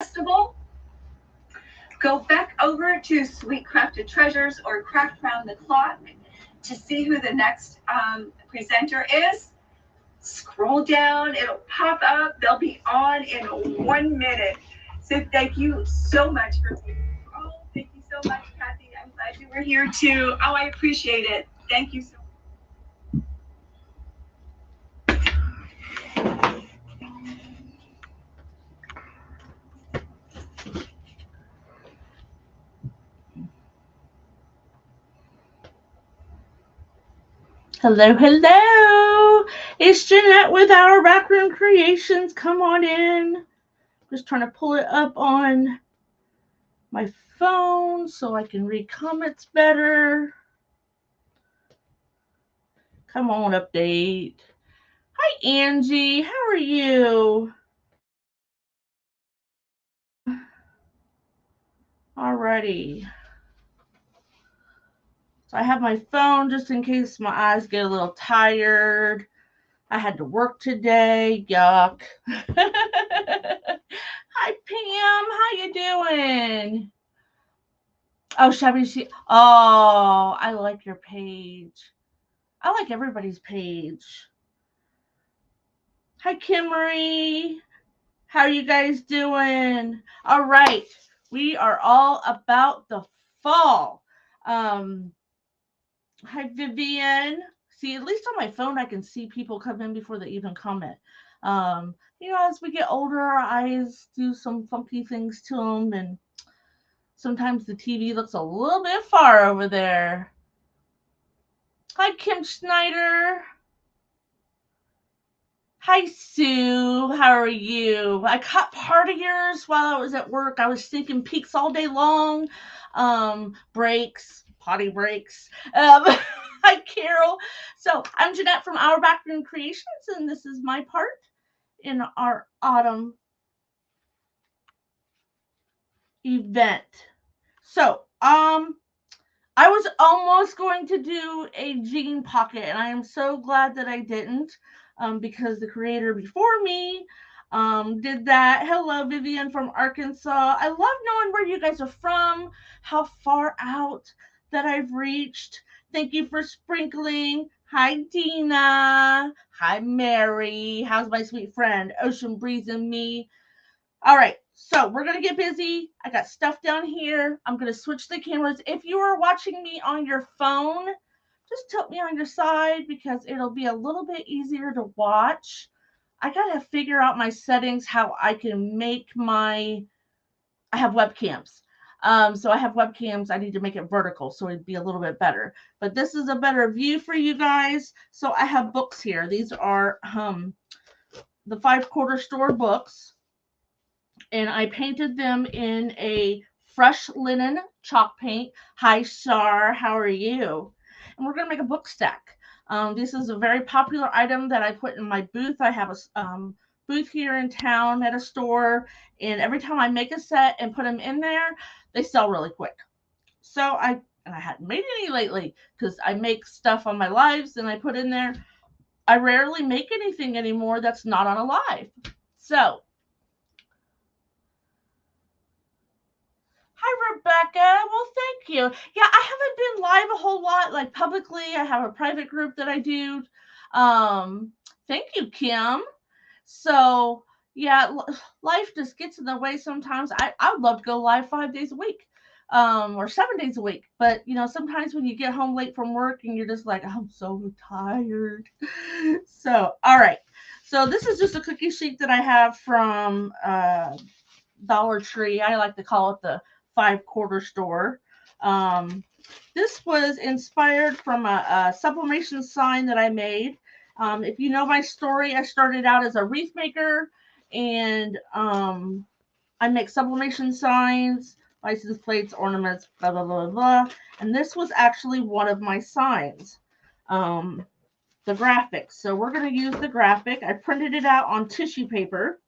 Festival, go back over to Sweet Crafted Treasures or Craft Round the Clock to see who the next presenter is. Scroll down, it'll pop up. They'll be on in 1 minute. So thank you so much for being here. Oh, thank you so much, Kathy. I'm glad you were here too. Oh, I appreciate it. Thank you so much. Hello, hello. It's Jeanette with our Backroom Creations. Come on in. Just trying to pull it up on my phone so I can read comments better. Come on, update. Hi, Angie. How are you? Alrighty. So I have my phone just in case my eyes get a little tired. I had to work today. Yuck. Hi, Pam. How you doing? Oh, Shabby, oh, I like your page. I like everybody's page. Hi, Kimmery. How are you guys doing? All right. We are all about the fall. Hi, Vivian. See, at least on my phone, I can see people come in before they even comment. As we get older, our eyes do some funky things to them, and sometimes the TV looks a little bit far over there. Hi, Kim Schneider. Hi, Sue. How are you? I caught part of yours while I was at work. I was thinking peaks all day long. Breaks, potty breaks. Hi, Carol. So I'm Jeanette from Our Backroom Creations, and this is my part in our autumn event. So, I was almost going to do a jean pocket, and I am so glad that I didn't, because the creator before me did that. Hello, Vivian from Arkansas. I love knowing where you guys are from, how far out that I've reached. Thank you for sprinkling. Hi, Dina. Hi, Mary. How's my sweet friend, Ocean Breeze and me? All right, so we're going to get busy. I got stuff down here. I'm going to switch the cameras. If you are watching me on your phone, just tilt me on your side because it'll be a little bit easier to watch. I got to figure out my settings, how I can make I have webcams. So I have webcams. I need to make it vertical so it'd be a little bit better. But this is a better view for you guys. So I have books here. These are the 5 quarter store books, and I painted them in a fresh linen chalk paint. Hi, Shar, how are you? And we're going to make a book stack. This is a very popular item that I put in my booth. I have a booth here in town at a store, and every time I make a set and put them in there, they sell really quick. So I hadn't made any lately because I make stuff on my lives and I put in there. I rarely make anything anymore that's not on a live. So hi, Rebecca. Well, thank you. Yeah, I haven't been live a whole lot, like publicly. I have a private group that I do. Thank you, Kim. So, yeah, life just gets in the way sometimes. I would love to go live 5 days a week, or 7 days a week. But, sometimes when you get home late from work and you're just like, I'm so tired. So, all right. So, this is just a cookie sheet that I have from Dollar Tree. I like to call it the 5 quarter store. This was inspired from a sublimation sign that I made. If you know my story, I started out as a wreath maker, and I make sublimation signs, license plates, ornaments, blah, blah, blah, blah. And this was actually one of my signs, the graphics. So we're going to use the graphic. I printed it out on tissue paper.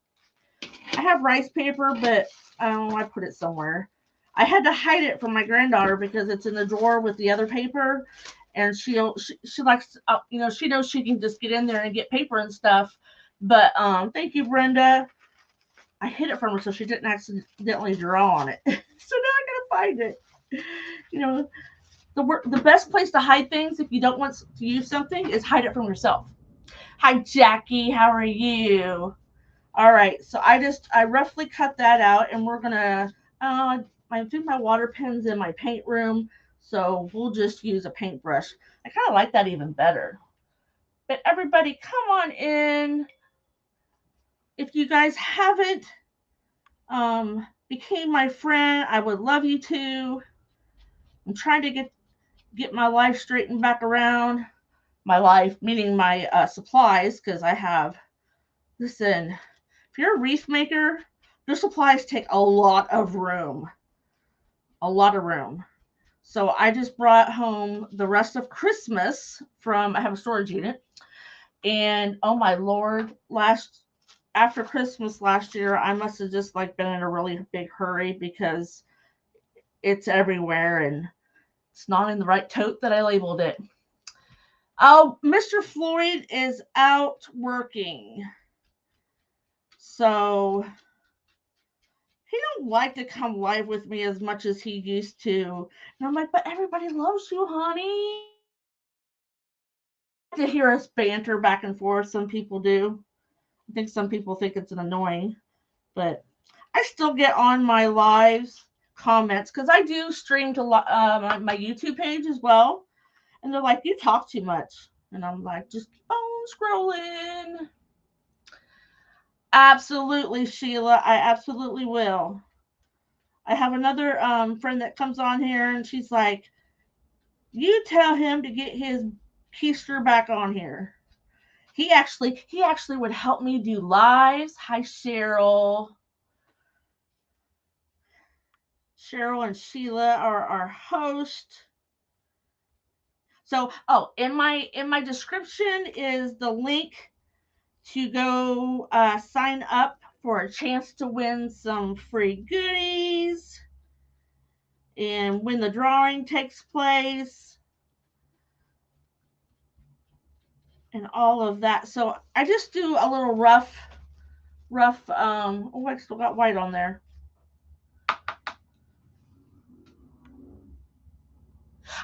I have rice paper, but I put it somewhere. I had to hide it from my granddaughter because it's in the drawer with the other paper, and she likes, she knows she can just get in there and get paper and stuff. But thank you, Brenda. I hid it from her so she didn't accidentally draw on it. So now I gotta find it. You know, the best place to hide things if you don't want to use something is hide it from yourself. Hi Jackie, how are you? All right, so I roughly cut that out, and we're gonna. I think my water pen's in my paint room, so we'll just use a paintbrush. I kind of like that even better. But everybody, come on in. If you guys haven't became my friend, I would love you to. I'm trying to get my life straightened back around. My life, meaning my supplies, because I have. Listen, if you're a wreath maker, your supplies take a lot of room. A lot of room. So I just brought home the rest of Christmas from, I have a storage unit. And oh my Lord, after Christmas last year, I must have just like been in a really big hurry because it's everywhere and it's not in the right tote that I labeled it. Oh, Mr. Floyd is out working. So he don't like to come live with me as much as he used to. And I'm like, but everybody loves you, honey. To hear us banter back and forth, some people do. I think some people think it's an annoying, but I still get on my lives comments because I do stream to my YouTube page as well. And they're like, you talk too much. And I'm like, just keep on scrolling. Absolutely, Sheila. I absolutely will. I have another friend that comes on here and she's like, you tell him to get his keister back on here. He actually would help me do lives. Hi, Cheryl. Cheryl and Sheila are our host. So, in my description is the link to go sign up for a chance to win some free goodies and when the drawing takes place and all of that. So I just do a little rough I still got white on there.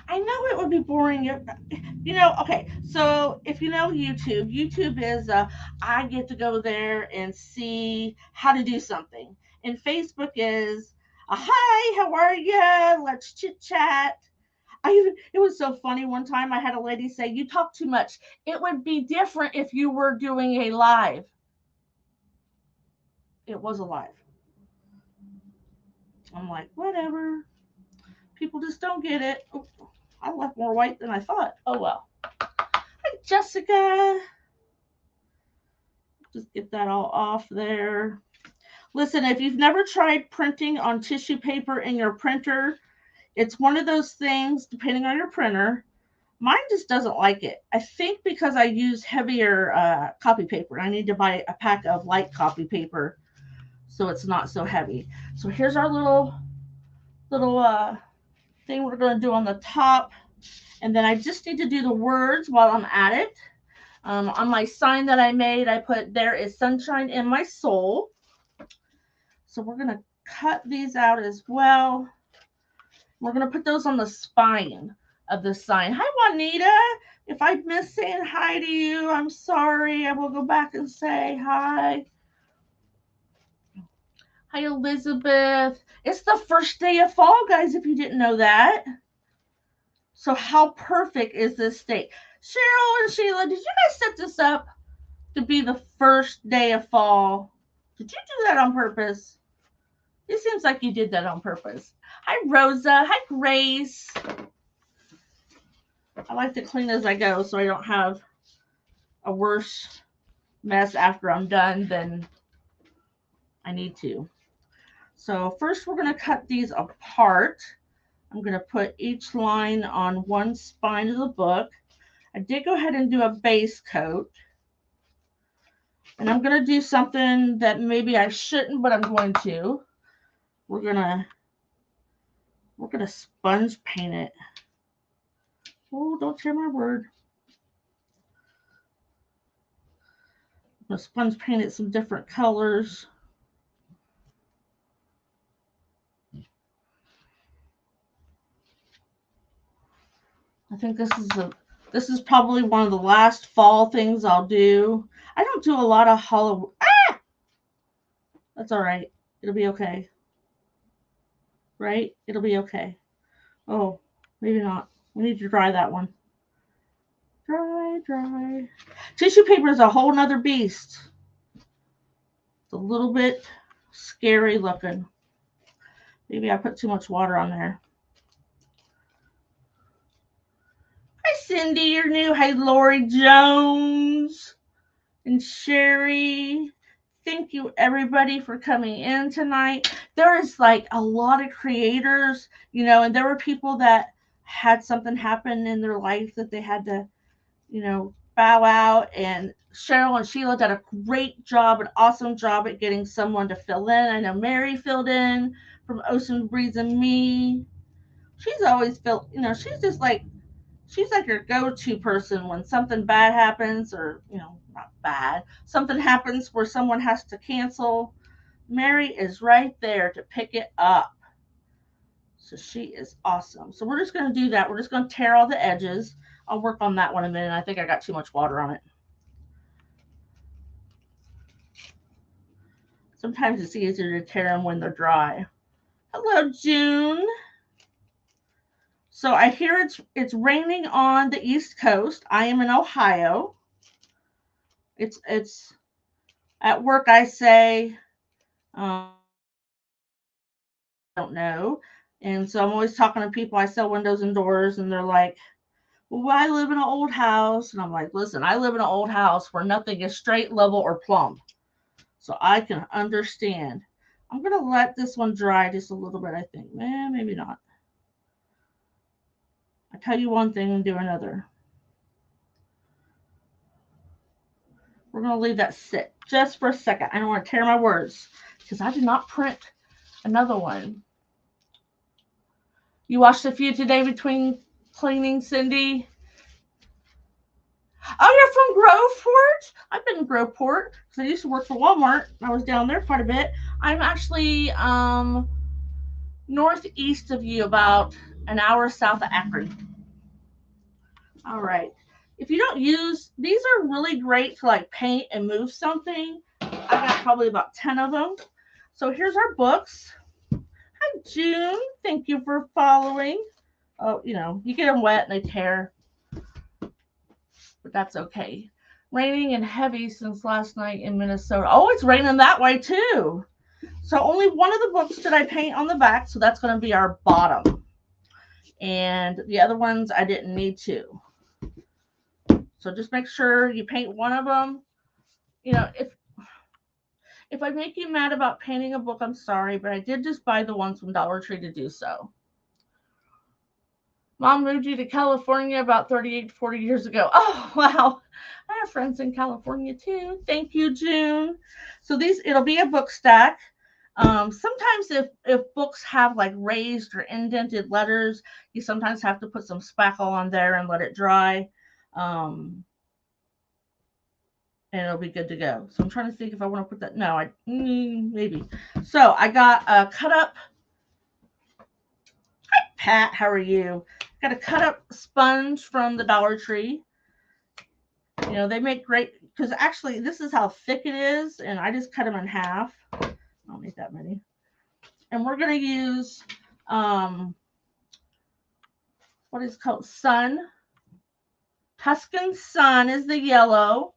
I know it would be boring. Okay. So if you know YouTube is I get to go there and see how to do something, and Facebook is hi, how are you? Let's chit chat. It was so funny. One time I had a lady say, "You talk too much." It would be different if you were doing a live. It was a live. I'm like, whatever. People just don't get it. Oh, I left more white than I thought. Oh well. Hi, Jessica. Just get that all off there. Listen, if you've never tried printing on tissue paper in your printer, it's one of those things, depending on your printer. Mine just doesn't like it. I think because I use heavier copy paper. I need to buy a pack of light copy paper so it's not so heavy. So here's our little thing we're going to do on the top. And then I just need to do the words while I'm at it. On my sign that I made, I put, there is sunshine in my soul. So we're going to cut these out as well. We're going to put those on the spine of the sign. Hi, Juanita. If I miss saying hi to you, I'm sorry. I will go back and say hi. Hi, Elizabeth. It's the first day of fall, guys, if you didn't know that. So how perfect is this state? Cheryl and Sheila, did you guys set this up to be the first day of fall? Did you do that on purpose? It seems like you did that on purpose. Hi, Rosa. Hi, Grace. I like to clean as I go so I don't have a worse mess after I'm done than I need to. So first we're going to cut these apart. I'm going to put each line on one spine of the book. I did go ahead and do a base coat. And I'm going to do something that maybe I shouldn't, but I'm going to. We're going to sponge paint it. Oh, don't share my word. I'm going to sponge paint it some different colors. I think this is probably one of the last fall things I'll do. I don't do a lot of Halloween. Ah! That's all right. It'll be okay. Right? It'll be okay. Oh, maybe not. We need to dry that one. Dry, dry. Tissue paper is a whole nother beast. It's a little bit scary looking. Maybe I put too much water on there. Hi, Cindy, you're new. Hey, Lori Jones and Sherry. Thank you, everybody, for coming in tonight. There is like a lot of creators, and there were people that had something happen in their life that they had to, bow out. And Cheryl and Sheila did a great job, an awesome job at getting someone to fill in. I know Mary filled in from Ocean Breeze and Me. She's always filled, she's like your go-to person when something bad happens, or not bad, something happens where someone has to cancel. Mary is right there to pick it up. So she is awesome. So we're just going to do that. We're just going to tear all the edges. I'll work on that one in a minute. I think I got too much water on it. Sometimes it's easier to tear them when they're dry. Hello, June. So I hear it's raining on the East Coast. I am in Ohio. It's at work. I say, I don't know, and so I'm always talking to people. I sell windows and doors, and they're like, "Well, I live in an old house," and I'm like, "Listen, I live in an old house where nothing is straight, level, or plumb, so I can understand." I'm gonna let this one dry just a little bit. I think, maybe not. I tell you one thing and do another. We're going to leave that sit just for a second. I don't want to tear my words because I did not print another one. You watched a few today between cleaning, Cindy? Oh, you're from Groveport? I've been in Groveport because I used to work for Walmart. I was down there quite a bit. I'm actually northeast of you, about an hour south of Akron. All right. If you don't use, these are really great to like paint and move something. I got probably about 10 of them. So here's our books. Hi, June. Thank you for following. Oh, you get them wet and they tear. But that's okay. Raining and heavy since last night in Minnesota. Oh, it's raining that way too. So only one of the books did I paint on the back. So that's going to be our bottom. And the other ones I didn't need to. So just make sure you paint one of them. If I make you mad about painting a book, I'm sorry, but I did just buy the ones from Dollar Tree to do so. Mom moved you to California about 38 to 40 years ago. Oh, wow. I have friends in California too. Thank you, June. So it'll be a book stack. Sometimes if books have like raised or indented letters, you sometimes have to put some spackle on there and let it dry. And it'll be good to go. So I'm trying to think if I want to put that. No, maybe. So I got a cut up. Hi, Pat. How are you? Got a cut up sponge from the Dollar Tree. They make great, because actually this is how thick it is, and I just cut them in half. I don't need that many. And we're going to use what is called Sun. Tuscan Sun is the yellow.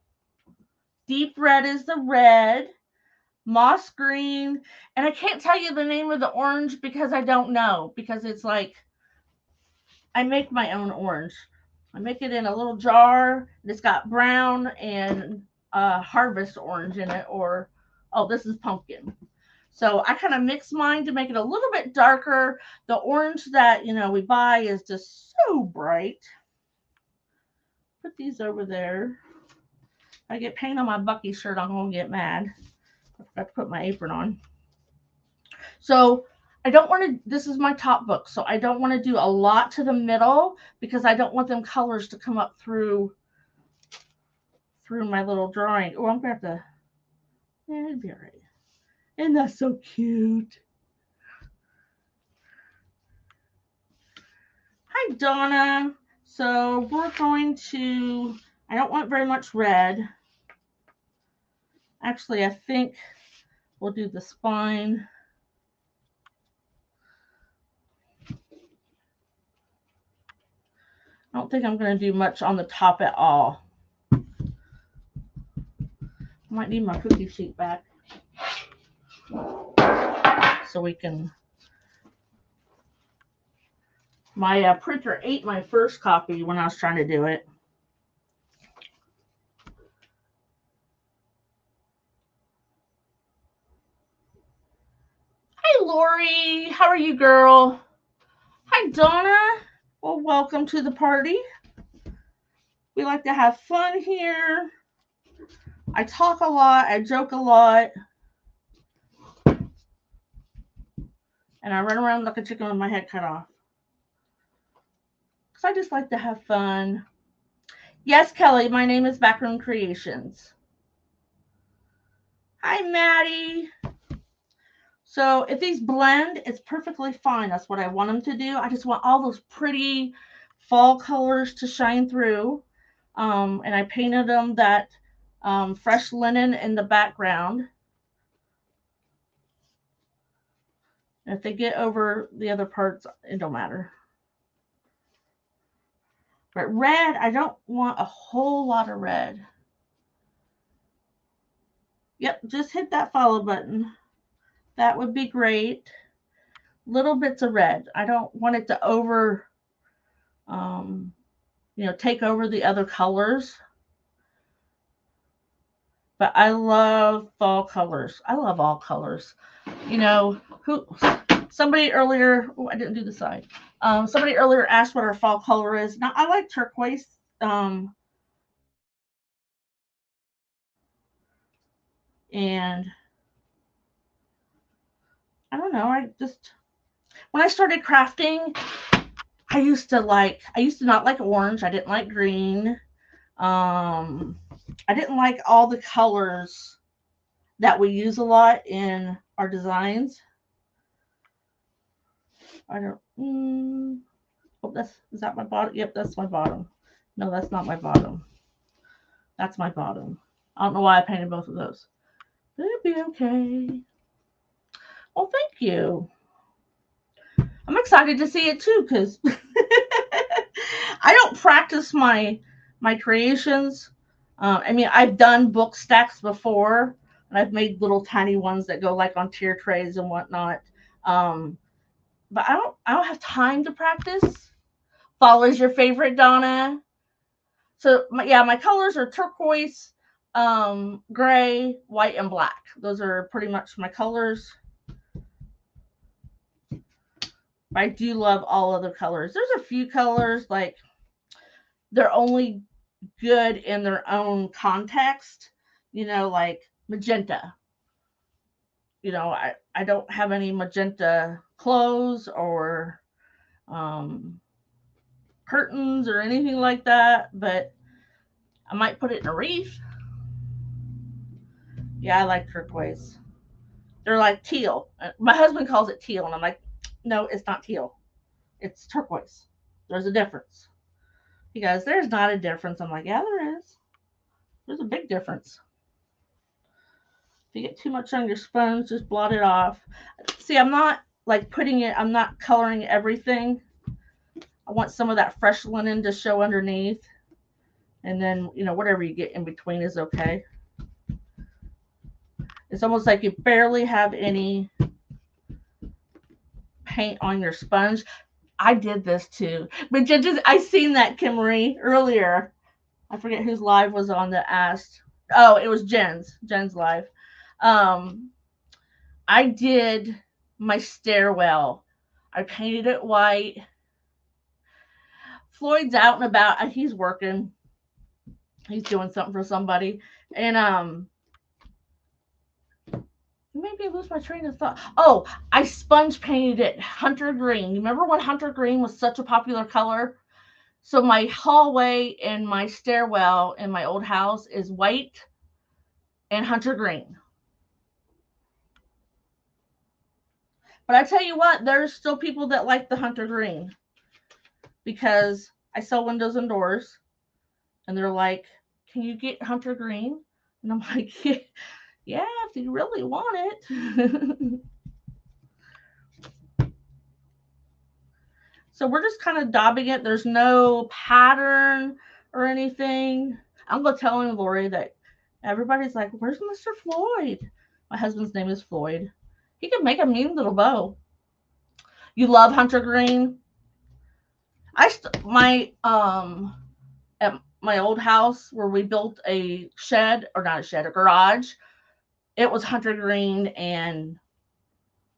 Deep red is the red. Moss green. And I can't tell you the name of the orange because I don't know. Because it's like, I make my own orange. I make it in a little jar. It's got brown and harvest orange in it. Or, this is pumpkin. So I kind of mix mine to make it a little bit darker. The orange that, we buy is just so bright. Put these over there. If I get paint on my Bucky shirt, I'm going to get mad. I forgot to put my apron on. So I don't want to, this is my top book, so I don't want to do a lot to the middle because I don't want them colors to come up through my little drawing. Oh, I'm going to have to, it'd be all right. Isn't that so cute? Hi, Donna. So we're going to, I don't want very much red. Actually, I think we'll do the spine. I don't think I'm going to do much on the top at all. I might need my cookie sheet back so we can. My printer ate my first copy when I was trying to do it. Hi, Lori. How are you, girl? Hi, Donna. Well, welcome to the party. We like to have fun here. I talk a lot. I joke a lot. And I run around like a chicken with my head cut off. Because I just like to have fun. Yes, Kelly, my name is Backroom Creations. Hi, Maddie. So if these blend, it's perfectly fine. That's what I want them to do. I just want all those pretty fall colors to shine through. And I painted them that fresh linen in the background. And if they get over the other parts, it don't matter. But red, I don't want a whole lot of red. Yep, just hit that follow button. That would be great. Little bits of red. I don't want it to over, take over the other colors. But I love fall colors. I love all colors. Somebody earlier, I didn't do the side. Somebody earlier asked what our fall color is. Now, I like turquoise. And I don't know. When I started crafting, I used to not like orange. I didn't like green. I didn't like all the colors that we use a lot in our designs. Is that my bottom? Yep, that's my bottom. No, that's not my bottom. That's my bottom. I don't know why I painted both of those. But it'll be okay. Well, thank you. I'm excited to see it too, because I don't practice my creations. I've done book stacks before, and I've made little tiny ones that go like on tier trays and whatnot. But I don't have time to practice. Fall is your favorite, Donna? So my colors are turquoise, gray, white, and black. Those are pretty much my colors. I do love all other colors. There's a few colors like they're only good in their own context, like magenta. I don't have any magenta clothes or curtains or anything like that, but I might put it in a wreath. Yeah, I like turquoise. They're like teal. My husband calls it teal, and I'm like, no, it's not teal. It's turquoise. There's a difference. He goes, there's not a difference. I'm like, yeah, there is. There's a big difference. If you get too much on your sponge, just blot it off. See, I'm not I'm not coloring everything. I want some of that fresh linen to show underneath. And then, whatever you get in between is okay. It's almost like you barely have any paint on your sponge. I did this too. But I seen that, Kim Marie, earlier. I forget whose live was on that asked. Oh, it was Jen's live. I did my stairwell. I painted it white. Floyd's out and about. He's working. He's doing something for somebody. And maybe I lose my train of thought. Oh, I sponge painted it hunter green. You remember when hunter green was such a popular color? So my hallway and my stairwell in my old house is white and hunter green. But I tell you what, there's still people that like the hunter green because I sell windows and doors, and they're like, "Can you get hunter green?" And I'm like, "Yeah, yeah, if you really want it." So we're just kind of daubing it. There's no pattern or anything. I'm gonna tell him, Lori, that everybody's like, "Where's Mr. Floyd?" My husband's name is Floyd. He can make a mean little bow. You love hunter green? My at my old house where we built a shed, or not a shed, a garage. It was hunter green and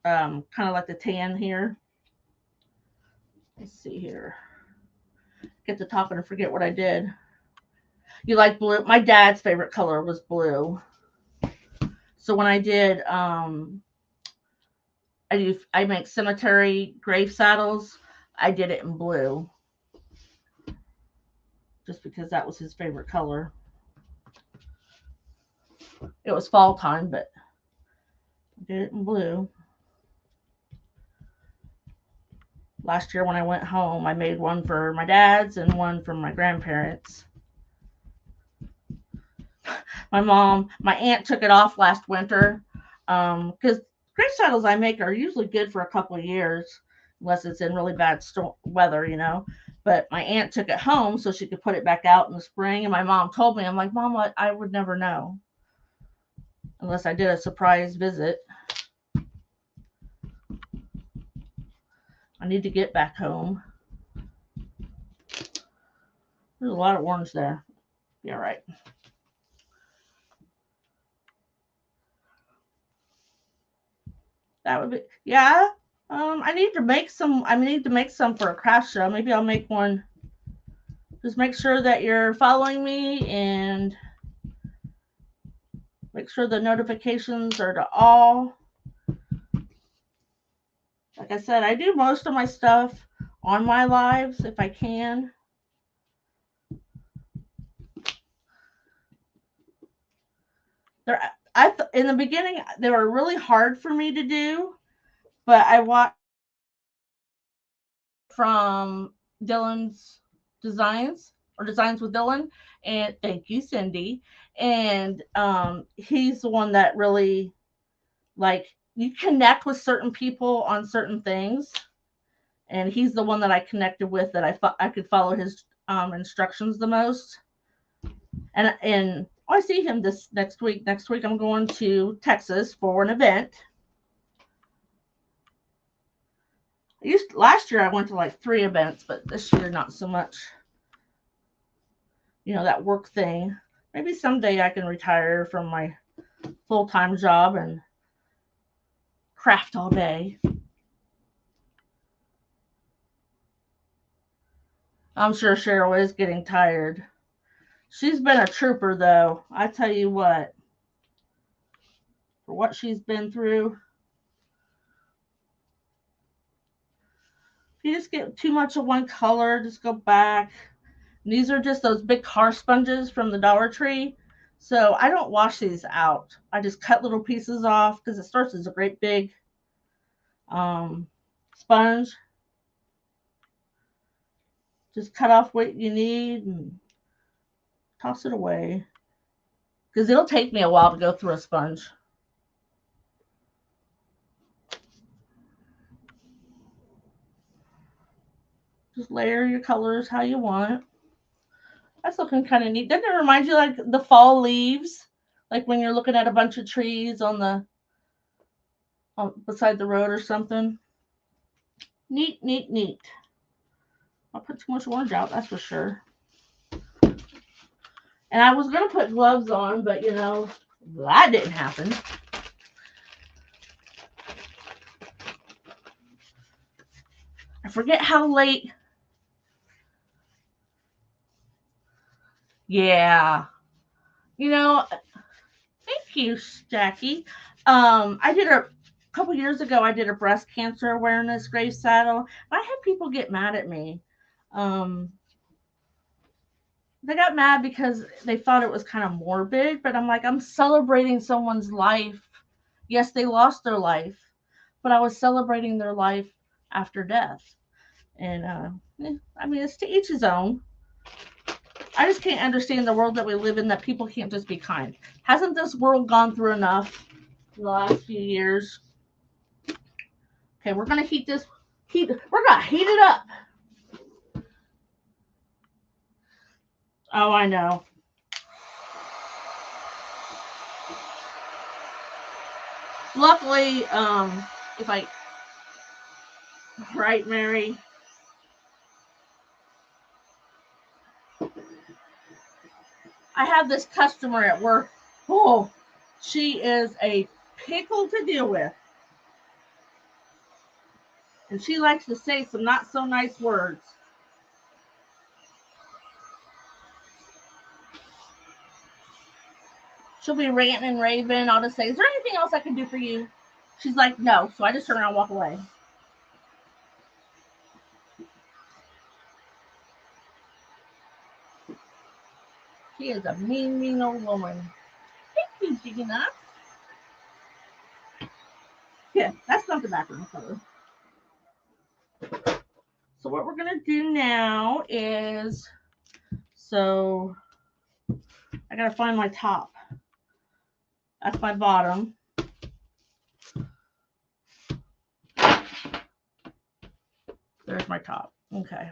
kind of like the tan here. Let's see here. Get to talking and forget what I did. You like blue? My dad's favorite color was blue. So when I did, I make cemetery grave saddles. I did it in blue, just because that was his favorite color. It was fall time, but I did it in blue. Last year when I went home, I made one for my dad's and one for my grandparents. My aunt took it off last winter, because grave saddles I make are usually good for a couple of years, unless it's in really bad weather. But my aunt took it home so she could put it back out in the spring, and my mom told me, I'm like, Mom, I would never know unless I did a surprise visit. I need to get back home. There's a lot of orange there. Be all right. That would be, yeah. I need to make some. I need to make some for a craft show. Maybe I'll make one. Just make sure that you're following me and make sure the notifications are to all. Like I said, I do most of my stuff on my lives if I can. In the beginning they were really hard for me to do, but I watched from Dylan's designs, or designs with Dylan, and thank you, Cindy. And he's the one that really, like, you connect with certain people on certain things, and he's the one that I connected with, that I could follow his instructions the most. And I see him this next week. Next week I'm going to Texas for an event. Last year I went to like 3 events, but this year not so much. That work thing. Maybe someday I can retire from my full-time job and craft all day. I'm sure Cheryl is getting tired. She's been a trooper, though. I tell you what, for what she's been through. If you just get too much of one color, just go back. And these are just those big car sponges from the Dollar Tree. So I don't wash these out. I just cut little pieces off because it starts as a great big sponge. Just cut off what you need and toss it away. Because it'll take me a while to go through a sponge. Just layer your colors how you want. That's looking kind of neat. Doesn't it remind you like the fall leaves? Like when you're looking at a bunch of trees beside the road or something. Neat, neat, neat. I'll put too much orange out, that's for sure. And I was going to put gloves on, but that didn't happen. I forget how late. Yeah. Thank you, Jackie. I did a couple years ago, I did a breast cancer awareness grave saddle. I had people get mad at me. They got mad because they thought it was kind of morbid, but I'm like, I'm celebrating someone's life. Yes, they lost their life, but I was celebrating their life after death. And I mean, it's to each his own. I just can't understand the world that we live in, that people can't just be kind. Hasn't this world gone through enough in the last few years? Okay, we're gonna heat this. We're gonna heat it up. Oh, I know. Luckily, if I right, Mary. I have this customer at work. Oh, she is a pickle to deal with. And she likes to say some not so nice words. She'll be ranting and raving. I'll just say, is there anything else I can do for you? She's like, no. So I just turn around and walk away. She is a mean, mean old woman. Thank you, Jeanette. Yeah, that's not the background color. So what we're going to do now is, so I got to find my top. That's my bottom. There's my top. Okay.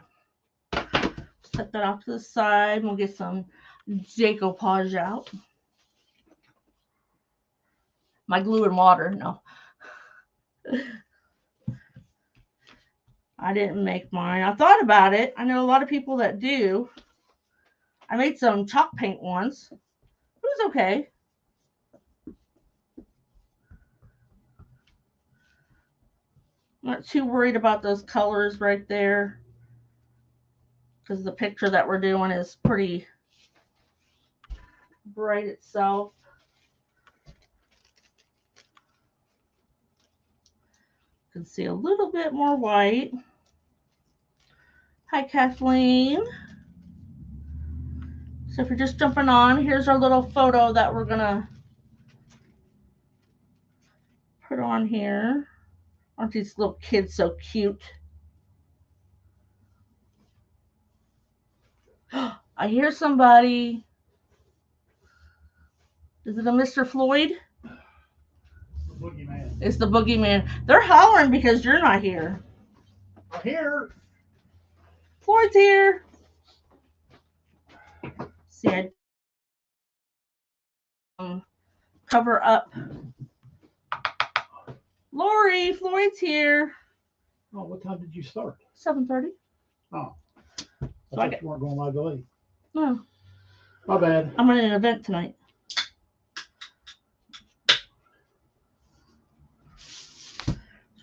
Set that off to the side. We'll get some decoupage out. My glue and water. No. I didn't make mine. I thought about it. I know a lot of people that do. I made some chalk paint once. It was okay. I'm not too worried about those colors right there, because the picture that we're doing is pretty bright itself. You can see a little bit more white. Hi, Kathleen. So if you're just jumping on, here's our little photo that we're going to put on here. Aren't these little kids so cute? I hear somebody. Is it a Mr. Floyd? The boogeyman. It's the boogeyman. They're hollering because you're not here. I'm here. Floyd's here. See, I cover up. Lori, Floyd's here. Oh, what time did you start? 7:30. Oh. So I thought you weren't going live late. No. My bad. I'm running an event tonight. Just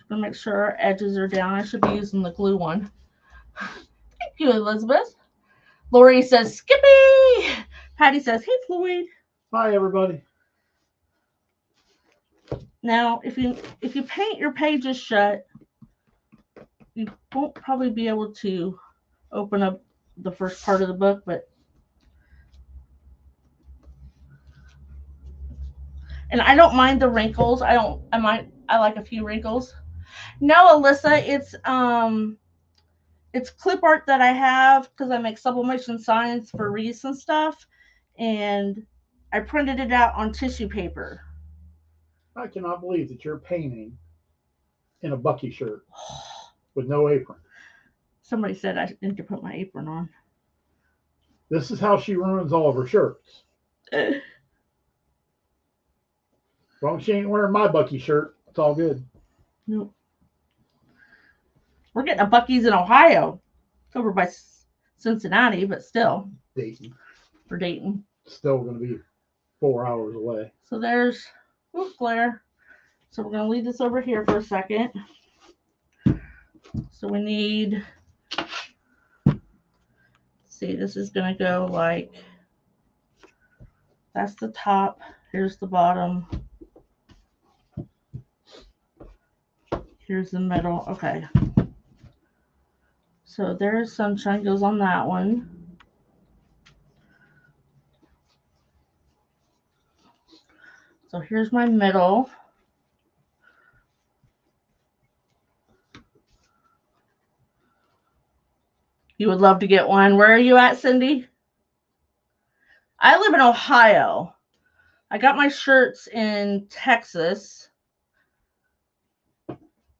gonna make sure our edges are down. I should be using the glue one. Thank you, Elizabeth. Lori says, Skippy. Patty says, hey, Floyd. Hi, everybody. Now, if you paint your pages shut, you won't probably be able to open up the first part of the book, but and I don't mind the wrinkles. I like a few wrinkles. No, Alyssa, it's clip art that I have because I make sublimation signs for wreaths and stuff, and I printed it out on tissue paper. I cannot believe that you're painting in a Bucky shirt with no apron. Somebody said I need to put my apron on. This is how she ruins all of her shirts. As long as she ain't wearing my Bucky shirt, it's all good. Nope. We're getting a Buc-ee's in Ohio. It's over by Cincinnati, but still. Dayton. For Dayton. Still going to be 4 hours away. So there's glare. So we're going to leave this over here for a second. So we need, see, this is going to go like, that's the top. Here's the bottom. Here's the middle. Okay. So there's sunshine goes on that one. So here's my middle. You would love to get one. Where are you at, Cindy? I live in Ohio. I got my shirts in Texas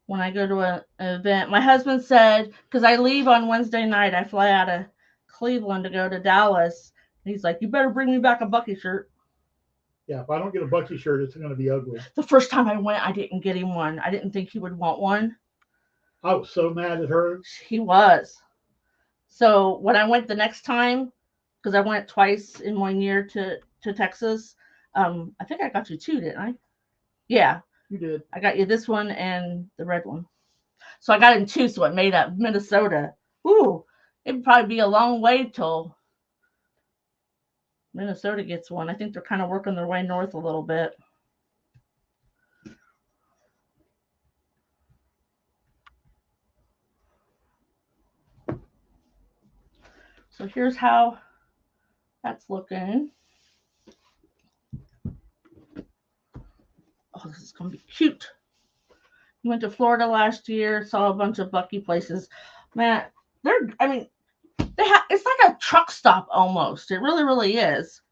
when I go to an event. My husband said, because I leave on Wednesday night, I fly out of Cleveland to go to Dallas. He's like, you better bring me back a Bucky shirt. Yeah, if I don't get a Bucky shirt, it's going to be ugly. The first time I went, I didn't get him one. I didn't think he would want one. I was so mad at her. He was. So when I went the next time, because I went twice in 1 year to Texas, I think I got you two, didn't I? Yeah. You did. I got you this one and the red one. So I got him two, so it made up Minnesota. Ooh, it'd probably be a long way till Minnesota gets one. I think they're kind of working their way north a little bit. So here's how that's looking. Oh, this is going to be cute. We went to Florida last year, saw a bunch of Bucky places. Man, it's like a truck stop almost. It really, really is.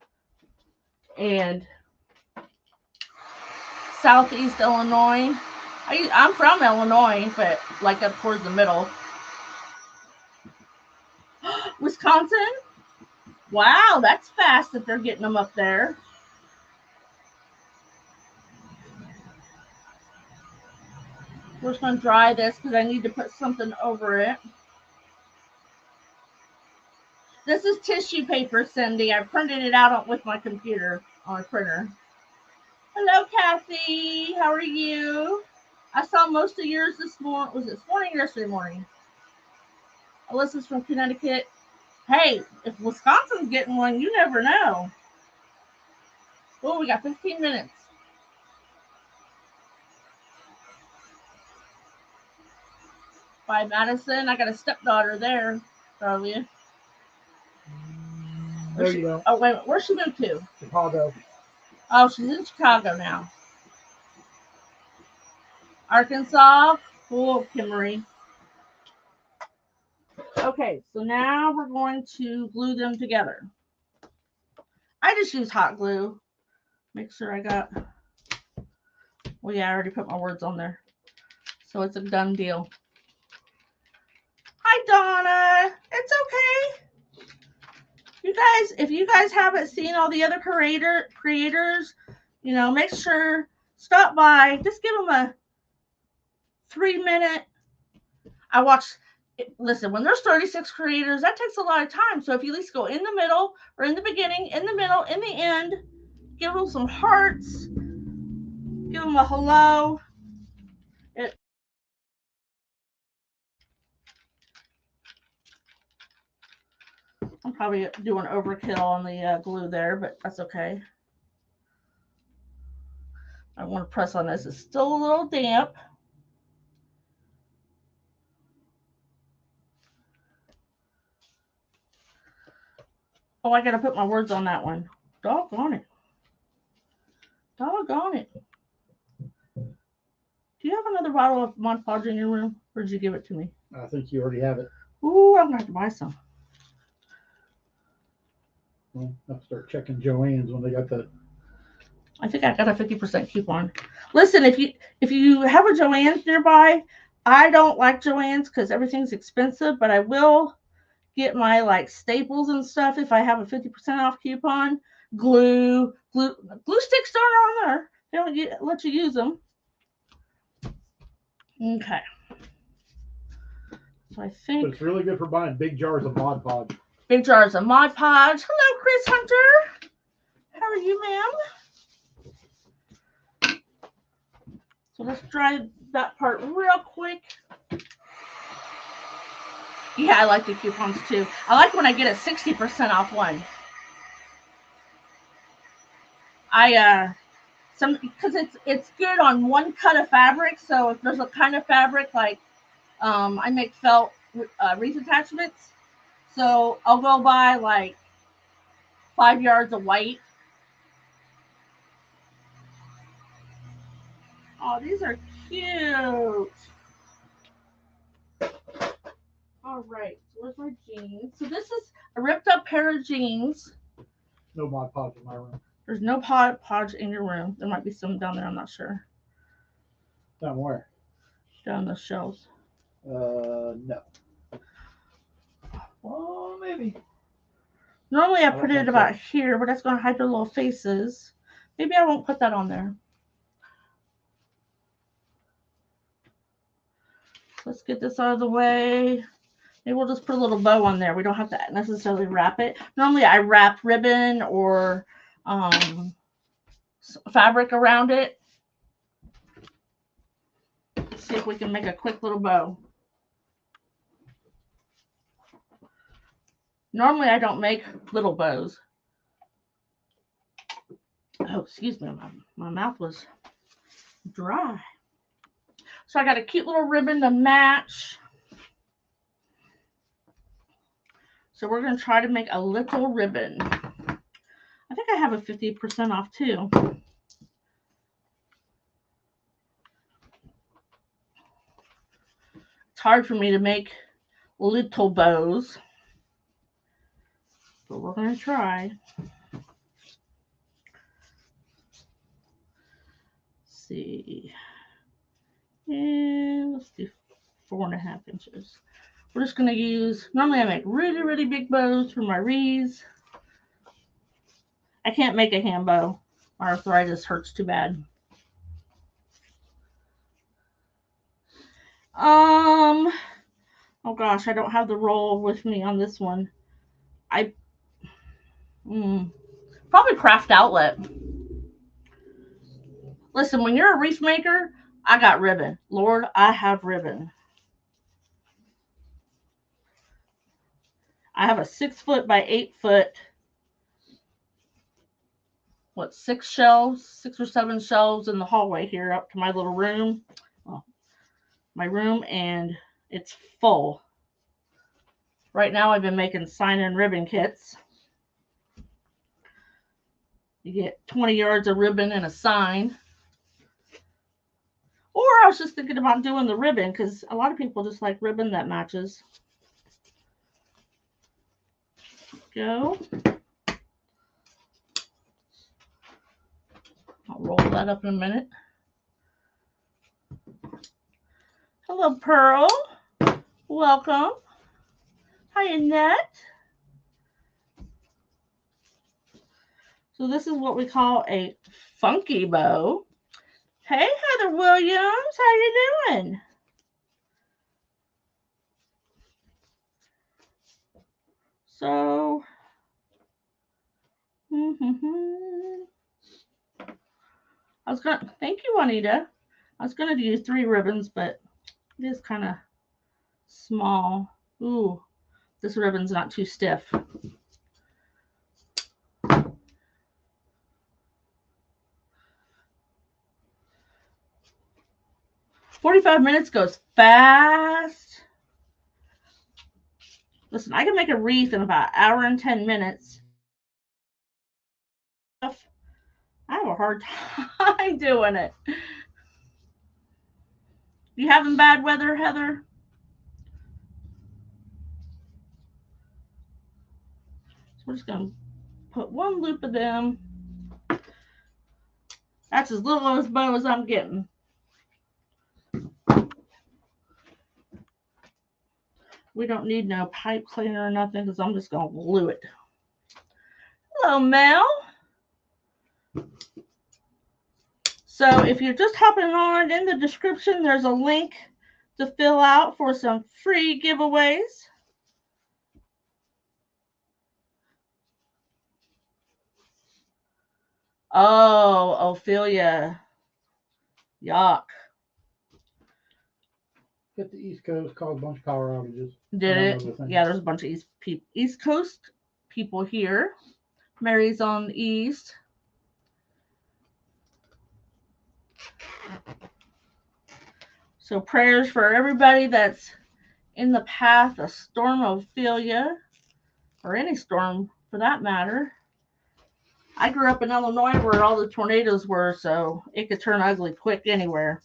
And Southeast Illinois. I'm from Illinois, but like up towards the middle. Wisconsin? Wow, that's fast that they're getting them up there. We're just going to dry this because I need to put something over it. This is tissue paper, Cindy. I printed it out with my computer on a printer. Hello, Kathy. How are you? I saw most of yours this morning. Was it this morning or yesterday morning? Alyssa's from Connecticut. Hey, if Wisconsin's getting one, you never know. Oh, we got 15 minutes. By Madison. I got a stepdaughter there, Darlia. No, you don't. Oh, wait a minute. Where's she moved to? Chicago. Oh, she's in Chicago now. Arkansas. Cool, Kimmery. Okay, so now we're going to glue them together. I just use hot glue. Make sure I got... Well, yeah, I already put my words on there. So it's a done deal. Hi, Donna. It's okay. You guys, if you guys haven't seen all the other creators, make sure, stop by. Just give them a 3-minute. Listen, when there's 36 creators, that takes a lot of time. So if you at least go in the middle or in the beginning, in the middle, in the end, give them some hearts, give them a hello. I'm probably doing overkill on the glue there, but that's okay. I want to press on this. It's still a little damp. Oh, I got to put my words on that one. Doggone it. Doggone it. Do you have another bottle of Mod Podge in your room? Or did you give it to me? I think you already have it. Ooh, I'm going to have to buy some. Well, I'll start checking Joann's when they got the... I think I got a 50% coupon. Listen, if you have a Joann's nearby, I don't like Joann's because everything's expensive, but I will get my staples and stuff if I have a 50% off coupon. Glue sticks aren't on there. They don't let you use them. Okay. So I think. But it's really good for buying big jars of Mod Podge. Big jars of Mod Podge. Hello, Chris Hunter. How are you, ma'am? So let's dry that part real quick. Yeah, I like the coupons too. I like when I get a 60% off one. Because it's good on one cut of fabric. So if there's a kind of fabric I make felt wreath attachments. So I'll go buy 5 yards of white. Oh, these are cute. Oh, All right. So where's my jeans? So this is a ripped up pair of jeans. No Mod Podge in my room. There's no podge in your room. There might be some down there. I'm not sure. Down where? Down the shelves. No. Well, maybe. Normally I I put don't it think about here, but that's going to hide their little faces. Maybe I won't put that on there. Let's get this out of the way. Maybe we'll just put a little bow on there. We don't have to necessarily wrap it. Normally I wrap ribbon or fabric around it. Let's see if we can make a quick little bow. Normally I don't make little bows. Oh, excuse me, my mouth was dry. So I got a cute little ribbon to match. So we're going to try to make a little ribbon. I think I have a 50% off too. It's hard for me to make little bows, but we're going to try. Let's see. And let's do 4.5 inches. We're just going to use, normally I make really, really big bows for my wreaths. I can't make a hand bow. My arthritis hurts too bad. Oh gosh, I don't have the roll with me on this one. Probably Craft Outlet. Listen, when you're a wreath maker, I got ribbon. Lord, I have ribbon. I have a 6 foot by 8 foot. 6 shelves, 6 or 7 shelves in the hallway here up to my little room. Well, my room, and it's full. Right now I've been making sign and ribbon kits. You get 20 yards of ribbon and a sign. Or I was just thinking about doing the ribbon because a lot of people just like ribbon that matches. Go. I'll roll that up in a minute. Hello, Pearl. Welcome. Hi, Jeanette. So this is what we call a funky bow. Hey, Heather Williams. How you doing? So, thank you, Juanita. I was gonna do 3 ribbons, but it is kind of small. Ooh, this ribbon's not too stiff. "45 minutes goes fast." Listen, I can make a wreath in about 1 hour and 10 minutes. I have a hard time doing it. You having bad weather, Heather? So we're just going to put 1 loop of them. That's as little of a bow as I'm getting. We don't need no pipe cleaner or nothing because I'm just going to glue it. Hello, Mel. So if you're just hopping on, in the description, there's a link to fill out for some free giveaways. Oh, Ophelia. Yuck. Hit the East Coast, caused a bunch of power outages. Did it? Yeah, there's a bunch of East Coast people here. Mary's on the East. So prayers for everybody that's in the path of Storm Ophelia, or any storm for that matter. I grew up in Illinois where all the tornadoes were, so it could turn ugly quick anywhere.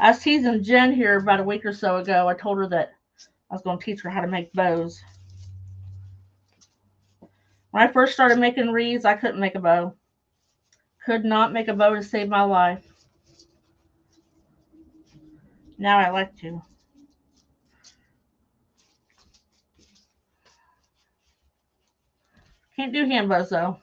I was teasing Jen here about a week or so ago. I told her that I was going to teach her how to make bows. When I first started making wreaths, I couldn't make a bow. Could not make a bow to save my life. Now I like to. Can't do hand bows though.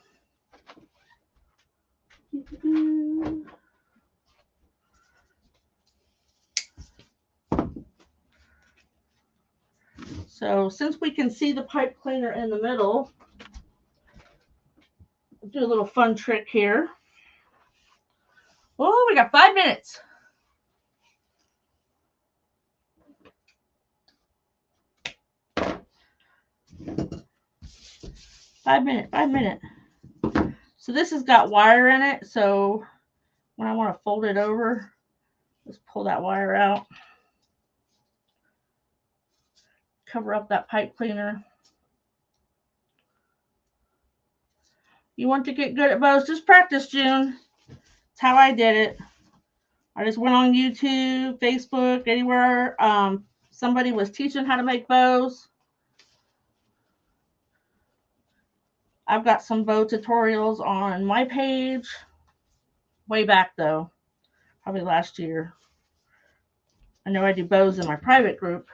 So since we can see the pipe cleaner in the middle, I'll do a little fun trick here. Oh, we got 5 minutes. Five minute. So this has got wire in it. So when I want to fold it over, just pull that wire out. Cover up that pipe cleaner. You want to get good at bows, just practice, June. That's how I did it. I just went on YouTube, Facebook, anywhere somebody was teaching how to make bows. I've got some bow tutorials on my page. Way back though, probably last year. I know I do bows in my private group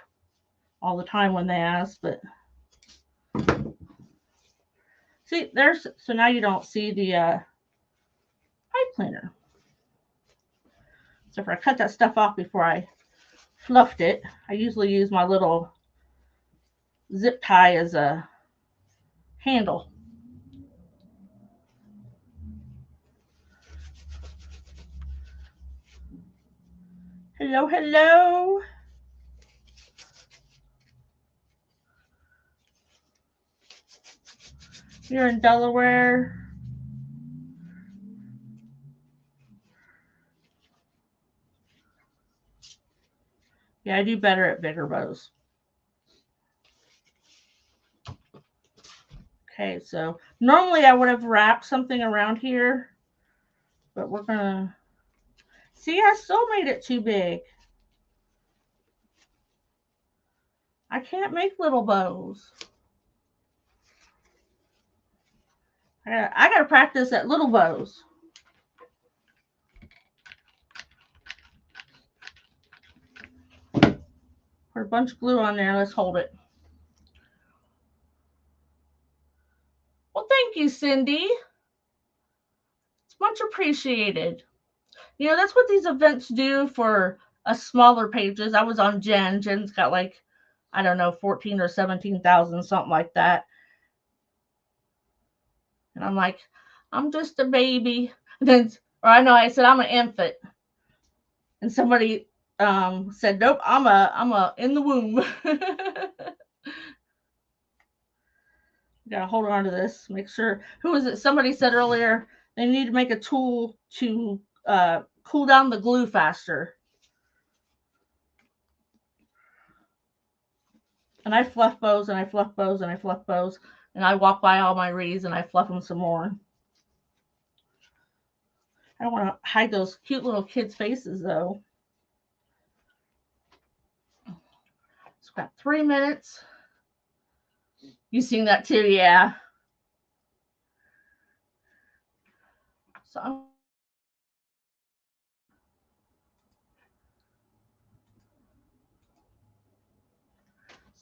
all the time when they ask, but see, there's, so now you don't see the pipe cleaner. So if I cut that stuff off before I fluffed it, I usually use my little zip tie as a handle. Hello, hello. You're in Delaware. Yeah, I do better at bigger bows. Okay, so normally I would have wrapped something around here, but we're gonna, see, I still made it too big. I can't make little bows. I gotta practice at little bows. Put a bunch of glue on there, let's hold it. Well, thank you, Cindy. It's much appreciated. You know, that's what these events do for us smaller pages. I was on Jen. Jen's got like, I don't know, 14 or 17,000, something like that. And I'm like, I'm just a baby. And then, or I know I said I'm an infant. And somebody said, nope, I'm a in the womb. Gotta hold on to this. Make sure. Who was it? Somebody said earlier they need to make a tool to cool down the glue faster. And I fluff bows and I fluff bows and I fluff bows. And I walk by all my wreaths and I fluff them some more. I don't want to hide those cute little kids' faces though. It's got 3 minutes. You seen that too, yeah. So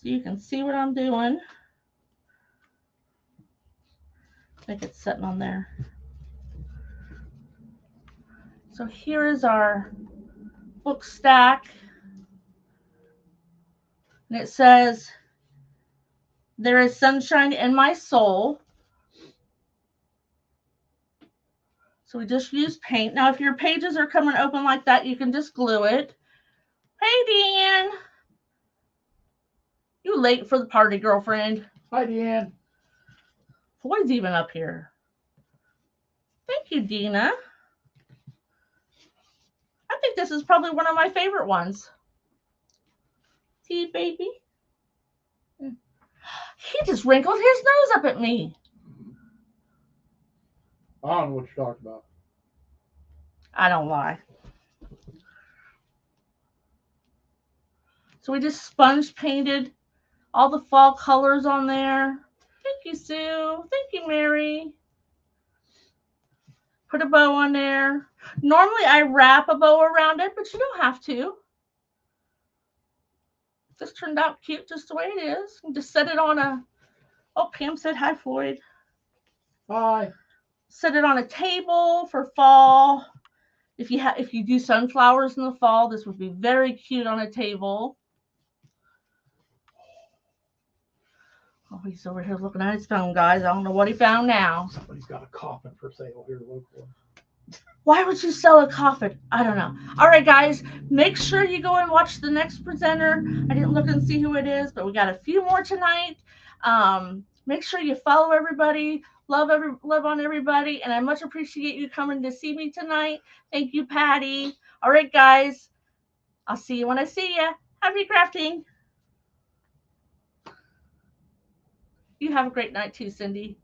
you can see what I'm doing. I think it's sitting on there. So here is our book stack. And it says, there is sunshine in my soul. So we just use paint. Now, if your pages are coming open like that, you can just glue it. Hey, Deanne. You late for the party, girlfriend? Hi, Deanne. Floyd's even up here. Thank you, Dina. I think this is probably one of my favorite ones. See, baby? He just wrinkled his nose up at me. I don't know what you're talking about. I don't lie. So we just sponge painted all the fall colors on there. Thank you, Sue. Thank you, Mary. Put a bow on there. Normally I wrap a bow around it, but you don't have to. This turned out cute just the way it is. You just set it on a, oh, Pam said hi, Floyd. Hi. Set it on a table for fall. If you do sunflowers in the fall, this would be very cute on a table. Oh, he's over here looking at his phone, guys. I don't know what he found now. Somebody's got a coffin for sale here locally. Why would you sell a coffin? I don't know. All right, guys, make sure you go and watch the next presenter. I didn't look and see who it is, but we got a few more tonight. Make sure you follow everybody, love on everybody, and I much appreciate you coming to see me tonight. Thank you, Patty. All right, guys, I'll see you when I see you. Happy crafting. You have a great night too, Cindy.